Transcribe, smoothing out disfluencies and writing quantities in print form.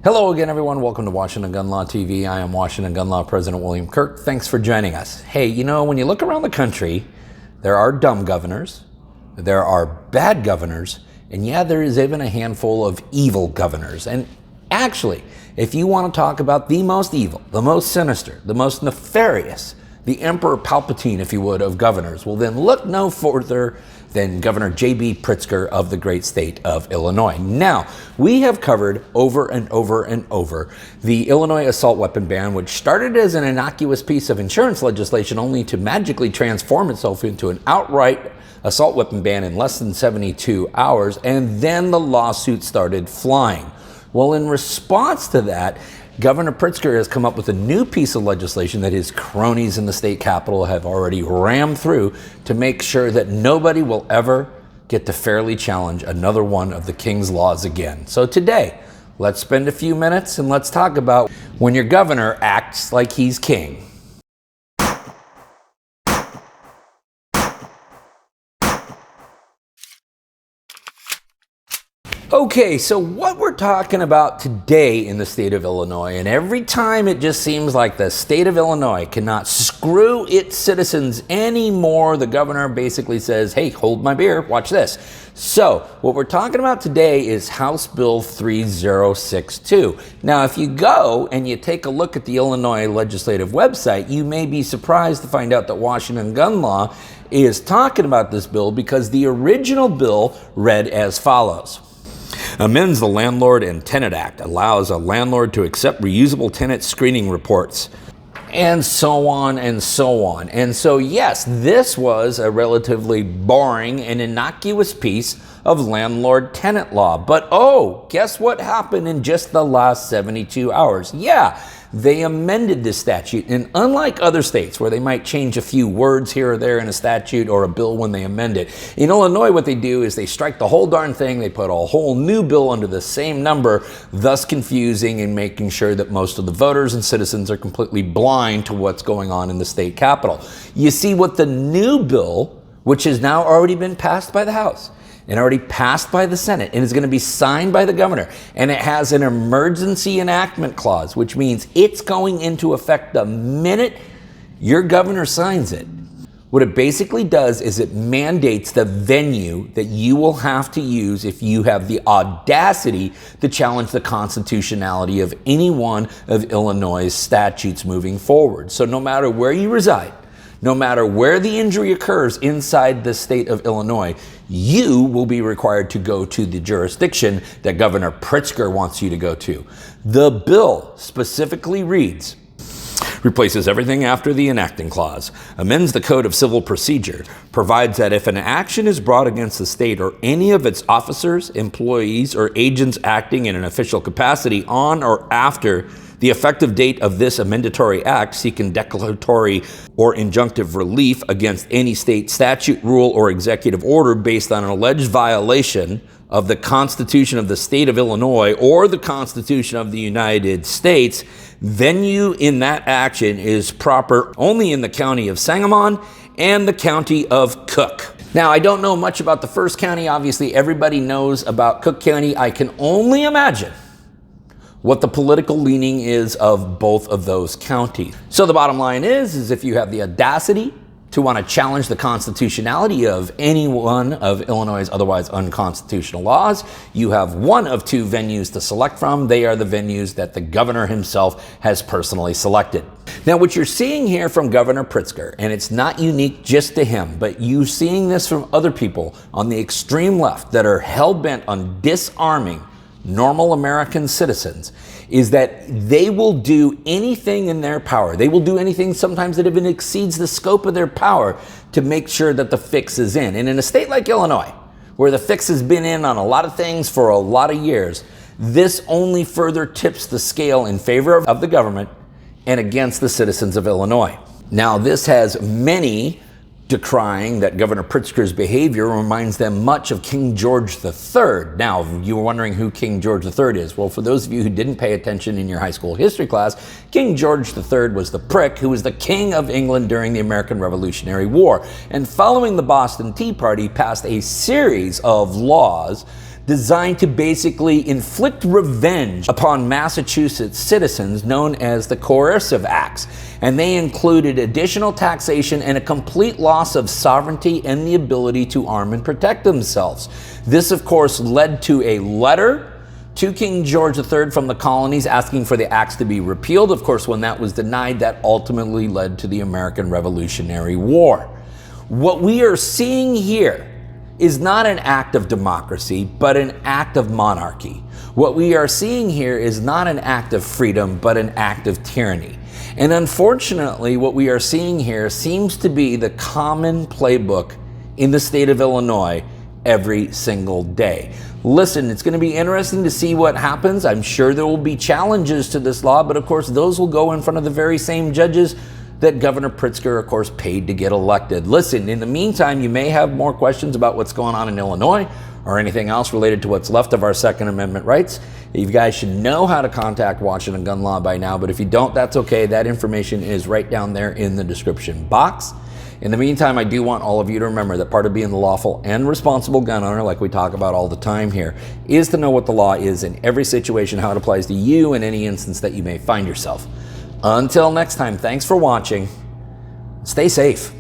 Hello again, everyone. Welcome to Washington Gun Law TV. I am Washington Gun Law President William Kirk. Thanks for joining us. Hey, you know, when you look around the country, there are dumb governors, there are bad governors, and yeah, there is even a handful of evil governors. And actually, if you want to talk about the most evil, the most sinister, the most nefarious, the Emperor Palpatine, if you would, of governors, well then look no further than Governor J.B. Pritzker of the great state of Illinois. Now, we have covered over and over the Illinois assault weapon ban, which started as an innocuous piece of insurance legislation only to magically transform itself into an outright assault weapon ban in less than 72 hours, and then the lawsuit started flying. Well, in response to that, Governor Pritzker has come up with a new piece of legislation that his cronies in the state capitol have already rammed through to make sure that nobody will ever get to fairly challenge another one of the king's laws again. So today, let's spend a few minutes and let's talk about when your governor acts like he's king. Okay, so what we're talking about today in the state of Illinois, and every time it just seems like the state of Illinois cannot screw its citizens anymore, the governor basically says, hey, hold my beer, watch this. So what we're talking about today is House Bill 3062. Now, if you go and you take a look at the Illinois legislative website, you may be surprised to find out that Washington Gun Law is talking about this bill because the original bill read as follows. Amends the Landlord and Tenant Act, allows a landlord to accept reusable tenant screening reports, and so on and so on. And so, yes, this was a relatively boring and innocuous piece of landlord-tenant law. But oh, guess what happened in just the last 72 hours? Yeah, they amended this statute. And unlike other states where they might change a few words here or there in a statute or a bill when they amend it, in Illinois what they do is they strike the whole darn thing, they put a whole new bill under the same number, thus confusing and making sure that most of the voters and citizens are completely blind to what's going on in the state capitol. You see, what the new bill, which has now already been passed by the House, and already passed by the Senate, and is going to be signed by the governor. And it has an emergency enactment clause, which means it's going into effect the minute your governor signs it. What it basically does is it mandates the venue that you will have to use if you have the audacity to challenge the constitutionality of any one of Illinois' statutes moving forward. So no matter where you reside, no matter where the injury occurs inside the state of Illinois, you will be required to go to the jurisdiction that Governor Pritzker wants you to go to. The bill specifically reads, replaces everything after the enacting clause, amends the Code of Civil Procedure, provides that if an action is brought against the state or any of its officers, employees, or agents acting in an official capacity on or after the effective date of this amendatory act seeking declaratory or injunctive relief against any state statute, rule, or executive order based on an alleged violation of the Constitution of the state of Illinois or the Constitution of the United States, venue in that action is proper only in the county of Sangamon and the county of Cook. Now, I don't know much about the first county. Obviously, everybody knows about Cook County. I can only imagine what the political leaning is of both of those counties. So the bottom line is if you have the audacity to want to challenge the constitutionality of any one of Illinois' otherwise unconstitutional laws, you have one of two venues to select from. They are the venues that the governor himself has personally selected. Now, what you're seeing here from Governor Pritzker, and it's not unique just to him, but you're seeing this from other people on the extreme left that are hell-bent on disarming normal American citizens, is that they will do anything in their power. They will do anything sometimes that even exceeds the scope of their power to make sure that the fix is in. And in a state like Illinois, where the fix has been in on a lot of things for a lot of years, this only further tips the scale in favor of the government and against the citizens of Illinois. Now, this has many decrying that Governor Pritzker's behavior reminds them much of King George III. Now, you were wondering who King George III is. Well, for those of you who didn't pay attention in your high school history class, King George III was the prick who was the King of England during the American Revolutionary War. And following the Boston Tea Party, passed a series of laws designed to basically inflict revenge upon Massachusetts citizens, known as the Coercive Acts. And they included additional taxation and a complete loss of sovereignty and the ability to arm and protect themselves. This, of course, led to a letter to King George III from the colonies asking for the acts to be repealed. Of course, when that was denied, that ultimately led to the American Revolutionary War. What we are seeing here is not an act of democracy, but an act of monarchy. What we are seeing here is not an act of freedom, but an act of tyranny. And unfortunately, what we are seeing here seems to be the common playbook in the state of Illinois every single day. Listen, it's going to be interesting to see what happens. I'm sure there will be challenges to this law, but of course, those will go in front of the very same judges that Governor Pritzker, of course, paid to get elected. Listen, in the meantime, you may have more questions about what's going on in Illinois or anything else related to what's left of our Second Amendment rights. You guys should know how to contact Washington Gun Law by now, but if you don't, that's okay. That information is right down there in the description box. In the meantime, I do want all of you to remember that part of being the lawful and responsible gun owner, like we talk about all the time here, is to know what the law is in every situation, how it applies to you in any instance that you may find yourself. Until next time, thanks for watching. Stay safe.